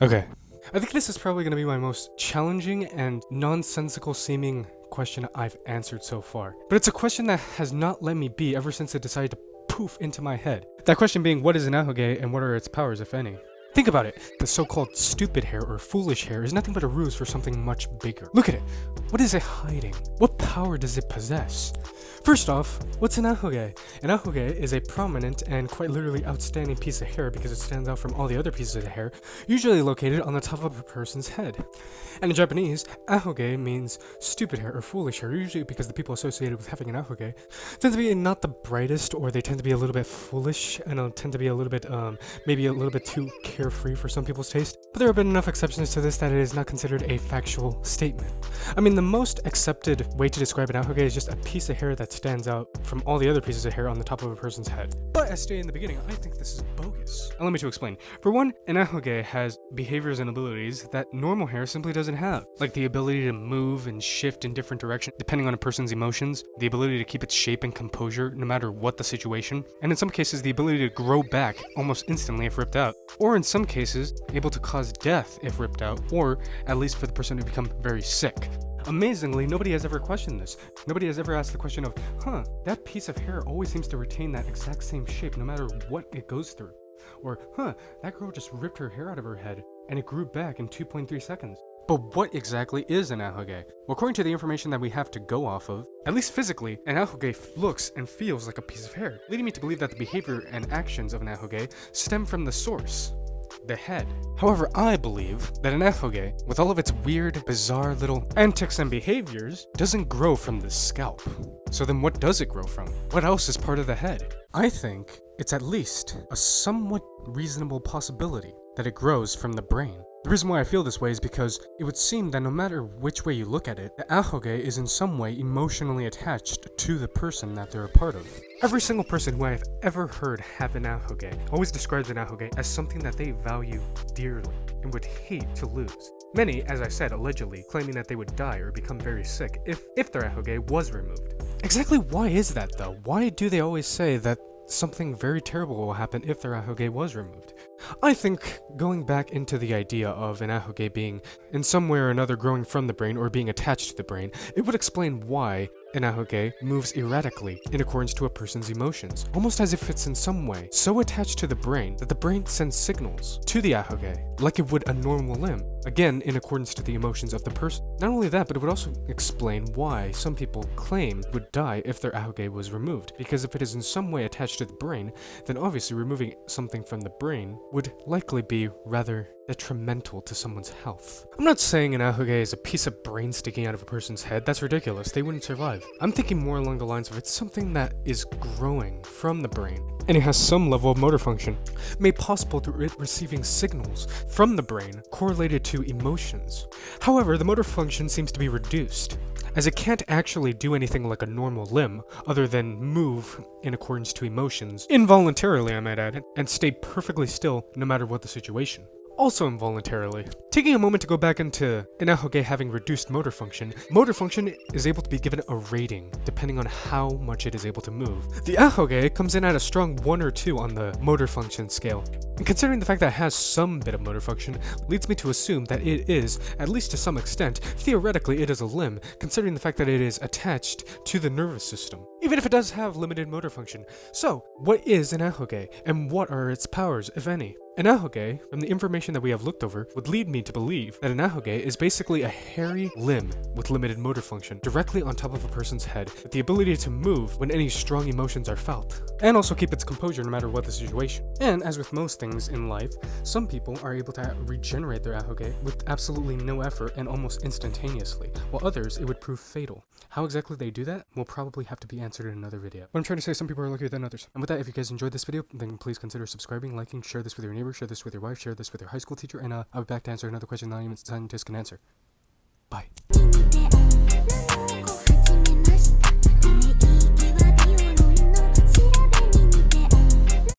Okay. I think this is probably going to be my most challenging and nonsensical seeming question I've answered so far. But it's a question that has not let me be ever since it decided to poof into my head. That question being, what is an Ahoge and what are its powers, if any? Think about it. The so-called stupid hair or foolish hair is nothing but a ruse for something much bigger. Look at it. What is it hiding? What power does it possess? First off, what's an Ahoge? An Ahoge is a prominent and quite literally outstanding piece of hair because it stands out from all the other pieces of hair, usually located on the top of a person's head. And in Japanese, Ahoge means stupid hair or foolish hair, usually because the people associated with having an Ahoge tend to be not the brightest, or they tend to be a little bit foolish and tend to be a little bit, maybe a little bit too carefree for some people's taste. But there have been enough exceptions to this that it is not considered a factual statement. I mean, the most accepted way to describe an Ahoge is just a piece of hair that stands out from all the other pieces of hair on the top of a person's head. But as stated in the beginning, I think this is bogus. Allow me to explain. For one, an Ahoge has behaviors and abilities that normal hair simply doesn't have, like the ability to move and shift in different directions depending on a person's emotions, the ability to keep its shape and composure no matter what the situation, and in some cases the ability to grow back almost instantly if ripped out, or in some cases able to cause death if ripped out, or at least for the person to become very sick. Amazingly, nobody has ever questioned this. Nobody has ever asked the question of, that piece of hair always seems to retain that exact same shape no matter what it goes through. Or, that girl just ripped her hair out of her head and it grew back in 2.3 seconds. But what exactly is an Ahoge? Well, according to the information that we have to go off of, at least physically, an Ahoge looks and feels like a piece of hair, leading me to believe that the behavior and actions of an Ahoge stem from the source, the head. However, I believe that an Ahoge, with all of its weird, bizarre little antics and behaviors, doesn't grow from the scalp. So then what does it grow from? What else is part of the head? I think it's at least a somewhat reasonable possibility that it grows from the brain. The reason why I feel this way is because it would seem that no matter which way you look at it, the Ahoge is in some way emotionally attached to the person that they're a part of. Every single person who I have ever heard have an Ahoge always describes an Ahoge as something that they value dearly and would hate to lose. Many, as I said, allegedly claiming that they would die or become very sick if their Ahoge was removed. Exactly why is that though? Why do they always say that something very terrible will happen if their Ahoge was removed? I think going back into the idea of an Ahoge being in some way or another growing from the brain or being attached to the brain, it would explain why an Ahoge moves erratically in accordance to a person's emotions, almost as if it's in some way so attached to the brain that the brain sends signals to the Ahoge, like it would a normal limb, again in accordance to the emotions of the person. Not only that, but it would also explain why some people claim would die if their Ahoge was removed, because if it is in some way attached to the brain, then obviously removing something from the brain would likely be rather detrimental to someone's health. I'm not saying an Ahoge is a piece of brain sticking out of a person's head. That's ridiculous. They wouldn't survive. I'm thinking more along the lines of it's something that is growing from the brain, and it has some level of motor function, made possible through it receiving signals from the brain correlated to emotions. However, the motor function seems to be reduced, as it can't actually do anything like a normal limb other than move in accordance to emotions, involuntarily I might add, and stay perfectly still no matter what the situation. Also involuntarily. Taking a moment to go back into an Ahoge having reduced motor function is able to be given a rating depending on how much it is able to move. The Ahoge comes in at a strong 1 or 2 on the motor function scale. And considering the fact that it has some bit of motor function leads me to assume that it is, at least to some extent, theoretically it is a limb, considering the fact that it is attached to the nervous system, even if it does have limited motor function. So, what is an Ahoge, and what are its powers, if any? An Ahoge, from the information that we have looked over, would lead me to believe that an Ahoge is basically a hairy limb with limited motor function, directly on top of a person's head, with the ability to move when any strong emotions are felt, and also keep its composure no matter what the situation. And as with most things in life, some people are able to regenerate their Ahoge with absolutely no effort and almost instantaneously, while others it would prove fatal. How exactly they do that will probably have to be answered in another video. What I'm trying to say, some people are luckier than others. And with that, if you guys enjoyed this video, then please consider subscribing, liking, share this with your neighbor, share this with your wife, share this with your high school teacher, and I'll be back to answer another question not even scientists can answer. Bye.